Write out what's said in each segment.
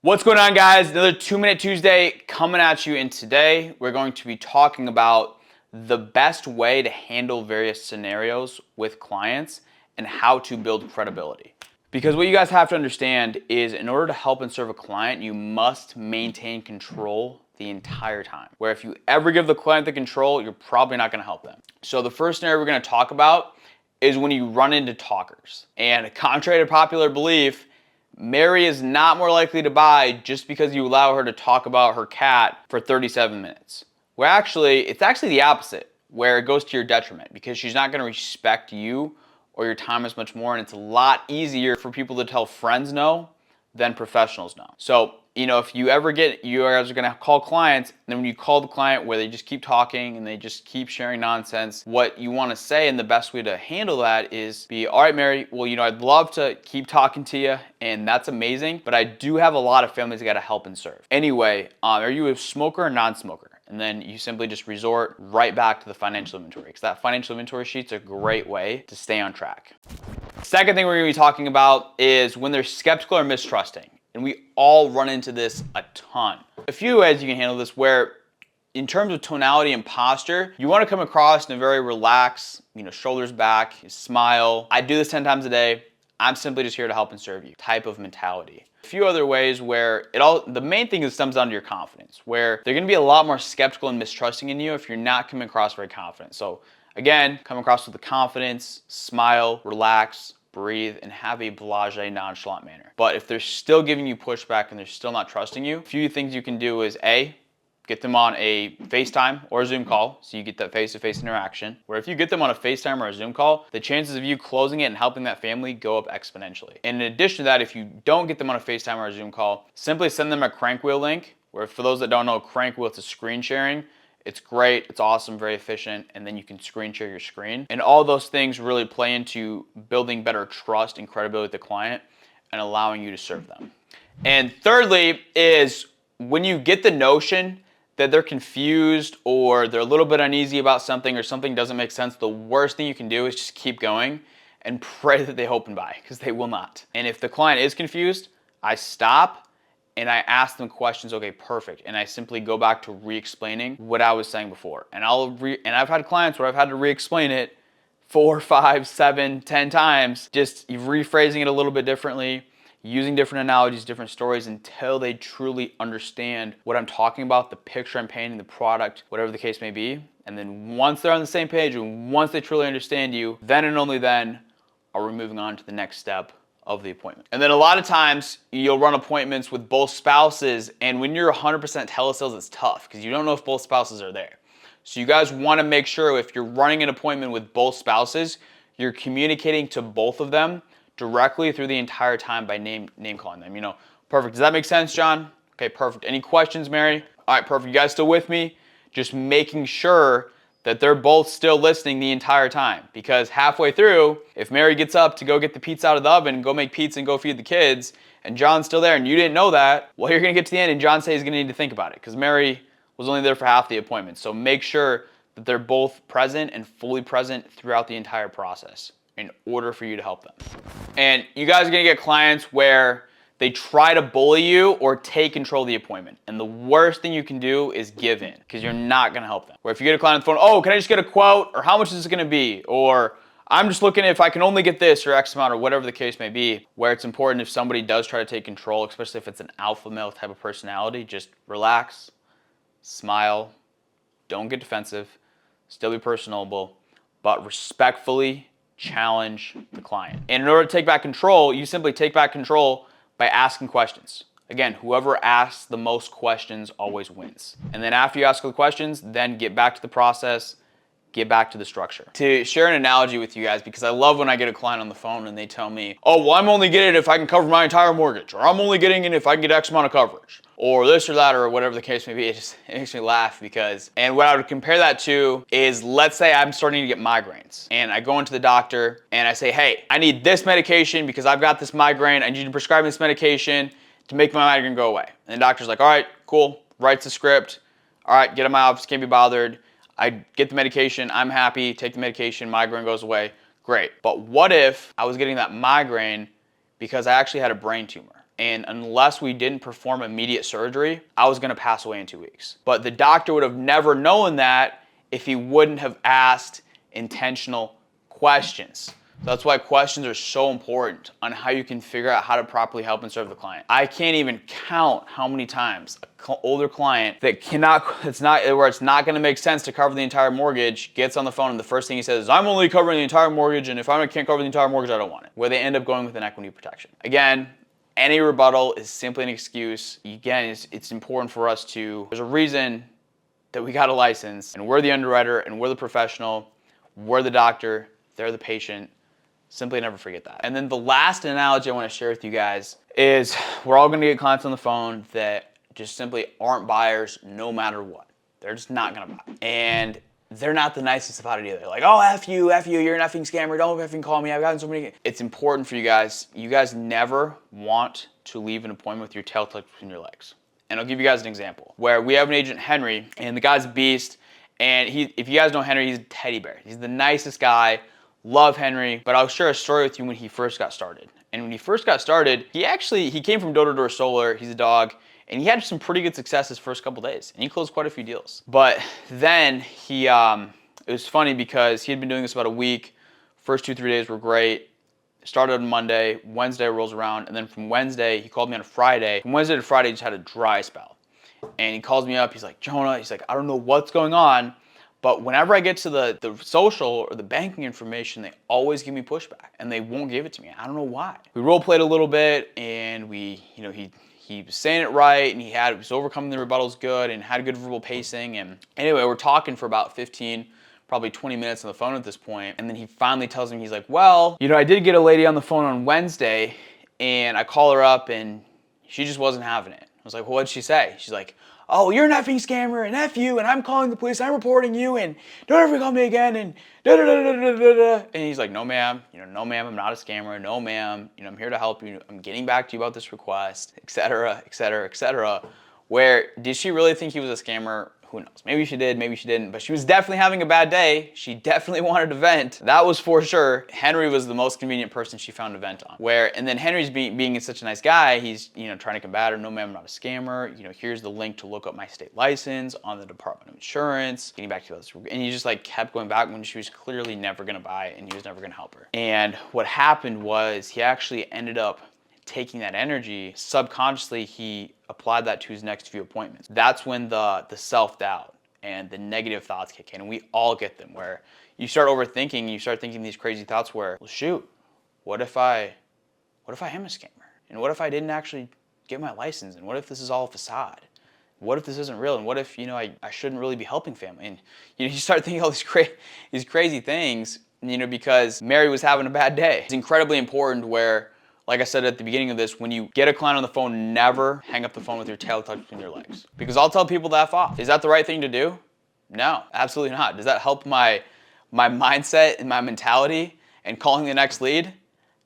What's going on, guys? Another 2-Minute Tuesday coming at you, and today we're going to be talking about the best way to handle various scenarios with clients and how to build credibility. Because what you guys have to understand is in order to help and serve a client, you must maintain control the entire time. Where if you ever give the client the control, you're probably not going to help them. So the first scenario we're going to talk about is when you run into talkers. And contrary to popular belief, Mary is not more likely to buy just because you allow her to talk about her cat for 37 minutes. Where it's actually the opposite, where it goes to your detriment because she's not going to respect you or your time as much more, and it's a lot easier for people to tell friends no than professionals no. So, if you guys are going to call clients, and then when you call the client where they just keep talking and they just keep sharing nonsense, what you want to say and the best way to handle that is all right, Mary, well, I'd love to keep talking to you, and that's amazing, but I do have a lot of families I got to help and serve. Anyway, are you a smoker or non-smoker? And then you simply just resort right back to the financial inventory, because that financial inventory sheet's a great way to stay on track. Second thing we're going to be talking about is when they're skeptical or mistrusting. And we all run into this a ton. A few ways you can handle this where, in terms of tonality and posture, you want to come across in a very relaxed, shoulders back, smile. I do this 10 times a day. I'm simply just here to help and serve you type of mentality. A few other ways where the main thing is comes down to your confidence, where they're going to be a lot more skeptical and mistrusting in you if you're not coming across very confident. So again, come across with the confidence, smile, relax, breathe, and have a blasé, nonchalant manner. But if they're still giving you pushback and they're still not trusting you, a few things you can do is get them on a FaceTime or a Zoom call so you get that face-to-face interaction. Where if you get them on a FaceTime or a Zoom call, the chances of you closing it and helping that family go up exponentially. And in addition to that, if you don't get them on a FaceTime or a Zoom call, simply send them a crank wheel link, where for those that don't know, crank wheel, it's a screen sharing. It's great, it's awesome, very efficient, and then you can screen share your screen. And all those things really play into building better trust and credibility with the client and allowing you to serve them. And thirdly is when you get the notion that they're confused or they're a little bit uneasy about something or something doesn't make sense, the worst thing you can do is just keep going and pray that they hope and buy, because they will not. And if the client is confused, I stop and I ask them questions. Okay, perfect. And I simply go back to re-explaining what I was saying before. And I've had clients where I've had to re-explain it 4, 5, 7, 10 times, just rephrasing it a little bit differently, using different analogies, different stories until they truly understand what I'm talking about, the picture I'm painting, the product, whatever the case may be. And then once they're on the same page and once they truly understand you, then and only then are we moving on to the next step of the appointment. And then a lot of times you'll run appointments with both spouses, and when you're 100% telesales, it's tough because you don't know if both spouses are there. So you guys want to make sure if you're running an appointment with both spouses, you're communicating to both of them directly through the entire time by name calling them. Perfect. Does that make sense, John? Okay, perfect. Any questions, Mary? All right, perfect. You guys still with me? Just making sure that they're both still listening the entire time, because halfway through, if Mary gets up to go get the pizza out of the oven and go make pizza and go feed the kids, and John's still there and you didn't know that, well, you're going to get to the end and John says he's going to need to think about it because Mary was only there for half the appointment. So make sure that they're both present and fully present throughout the entire process in order for you to help them. And you guys are going to get clients where they try to bully you or take control of the appointment. And the worst thing you can do is give in, because you're not going to help them. Where if you get a client on the phone, oh, can I just get a quote? Or how much is this going to be? Or I'm just looking if I can only get this or X amount or whatever the case may be. Where it's important if somebody does try to take control, especially if it's an alpha male type of personality, just relax, smile, don't get defensive, still be personable, but respectfully challenge the client. And in order to take back control, you simply take back control by asking questions. Again, whoever asks the most questions always wins. And then after you ask the questions, then get back to the process, get back to the structure. To share an analogy with you guys, because I love when I get a client on the phone and they tell me, oh, well, I'm only getting it if I can cover my entire mortgage, or I'm only getting it if I can get X amount of coverage, or this or that, or whatever the case may be. It makes me laugh because, and what I would compare that to is, let's say I'm starting to get migraines and I go into the doctor and I say, hey, I need this medication because I've got this migraine. I need you to prescribe me this medication to make my migraine go away. And the doctor's like, all right, cool, writes the script. All right, get in my office, can't be bothered. I get the medication, I'm happy, take the medication, migraine goes away, great. But what if I was getting that migraine because I actually had a brain tumor? and unless we didn't perform immediate surgery, I was gonna pass away in 2 weeks. But the doctor would have never known that if he wouldn't have asked intentional questions. So that's why questions are so important on how you can figure out how to properly help and serve the client. I can't even count how many times an older client that it's not going to make sense to cover the entire mortgage gets on the phone and the first thing he says is, I'm only covering the entire mortgage, and if I can't cover the entire mortgage, I don't want it. Where they end up going with an equity protection. Again, any rebuttal is simply an excuse. Again, it's important for us there's a reason that we got a license, and we're the underwriter, and we're the professional, we're the doctor, they're the patient. Simply never forget that. And then the last analogy I want to share with you guys is we're all going to get clients on the phone that just simply aren't buyers no matter what. They're just not going to buy. And they're not the nicest about it either. They're like, oh, F you, you're an effing scammer, don't effing call me, I've gotten so many. It's important for you guys never want to leave an appointment with your tail tucked between your legs. And I'll give you guys an example where we have an agent, Henry, and the guy's a beast. And if you guys know Henry, he's a teddy bear. He's the nicest guy. Love Henry, but I'll share a story with you when he first got started. And when he first got started, he came from door-to-door solar, he's a dog, and he had some pretty good success his first couple days, and he closed quite a few deals. But then it was funny because he had been doing this about a week. First 2-3 days were great. Started on Monday, Wednesday rolls around, and then from Wednesday, he called me on a Friday. From Wednesday to Friday, he just had a dry spell. And he calls me up, he's like, Jonah, he's like, I don't know what's going on, but whenever I get to the social or the banking information, they always give me pushback and they won't give it to me. I don't know why. We role played a little bit and he was saying it right and he was overcoming the rebuttals good and had good verbal pacing. And anyway, we're talking for about 15, probably 20 minutes on the phone at this point. And then he finally tells me, he's like, well, I did get a lady on the phone on Wednesday and I call her up and she just wasn't having it. I was like, well, what'd she say? She's like, oh, you're an effing scammer, and F you, and I'm calling the police, I'm reporting you, and don't ever call me again, and da-da-da-da-da-da-da. And he's like, no ma'am, no ma'am, I'm not a scammer, no ma'am, I'm here to help you, I'm getting back to you about this request, etc., etc., etc. Where, did she really think he was a scammer? Who knows? Maybe she did, maybe she didn't, but she was definitely having a bad day. She definitely wanted to vent. That was for sure. Henry was the most convenient person she found to vent on. And then Henry's being such a nice guy, he's trying to combat her. No ma'am, I'm not a scammer. Here's the link to look up my state license on the Department of Insurance. Getting back to this, and he just kept going back when she was clearly never gonna buy it and he was never gonna help her. And what happened was he actually ended up taking that energy, subconsciously he applied that to his next few appointments. That's when the self-doubt and the negative thoughts kick in, and we all get them, where you start overthinking, you start thinking these crazy thoughts where, well shoot, what if I am a scammer? And what if I didn't actually get my license? And what if this is all a facade? What if this isn't real? And what if I shouldn't really be helping family? And you start thinking all these crazy things, because Mary was having a bad day. It's incredibly important where, like I said at the beginning of this, when you get a client on the phone, never hang up the phone with your tail tucked between your legs. Because I'll tell people to F off. Is that the right thing to do? No, absolutely not. Does that help my mindset and my mentality and calling the next lead?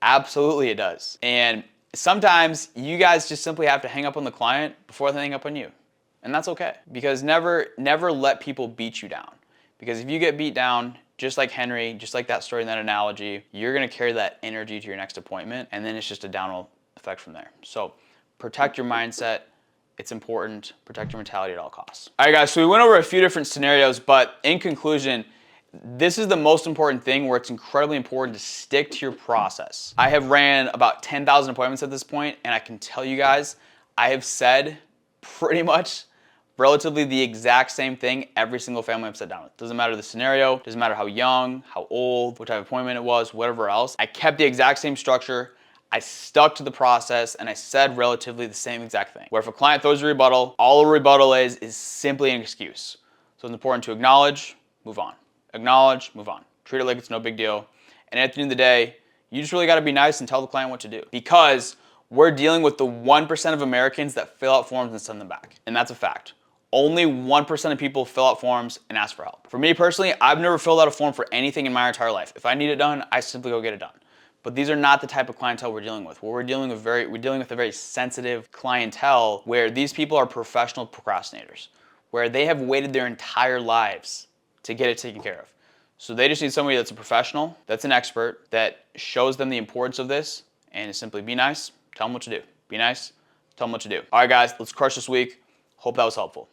Absolutely it does. And sometimes you guys just simply have to hang up on the client before they hang up on you. And that's okay. Because never let people beat you down. Because if you get beat down, just like Henry, just like that story and that analogy, you're gonna carry that energy to your next appointment, and then it's just a downward effect from there. So protect your mindset. It's important. Protect your mentality at all costs. All right, guys, so we went over a few different scenarios, but in conclusion, this is the most important thing where it's incredibly important to stick to your process. I have ran about 10,000 appointments at this point, and I can tell you guys, I have said pretty much relatively the exact same thing every single family I've sat down with. Doesn't matter the scenario, doesn't matter how young, how old, what type of appointment it was, whatever else. I kept the exact same structure, I stuck to the process, and I said relatively the same exact thing. Where if a client throws a rebuttal, all a rebuttal is simply an excuse. So it's important to acknowledge, move on. Acknowledge, move on. Treat it like it's no big deal. And at the end of the day, you just really gotta be nice and tell the client what to do. Because we're dealing with the 1% of Americans that fill out forms and send them back. And that's a fact. Only 1% of people fill out forms and ask for help. For me personally, I've never filled out a form for anything in my entire life. If I need it done, I simply go get it done. But these are not the type of clientele we're dealing with. We're dealing with a very sensitive clientele where these people are professional procrastinators, where they have waited their entire lives to get it taken care of. So they just need somebody that's a professional, that's an expert, that shows them the importance of this, and simply be nice, tell them what to do. Be nice. Tell them what to do. All right, guys, let's crush this week. Hope that was helpful.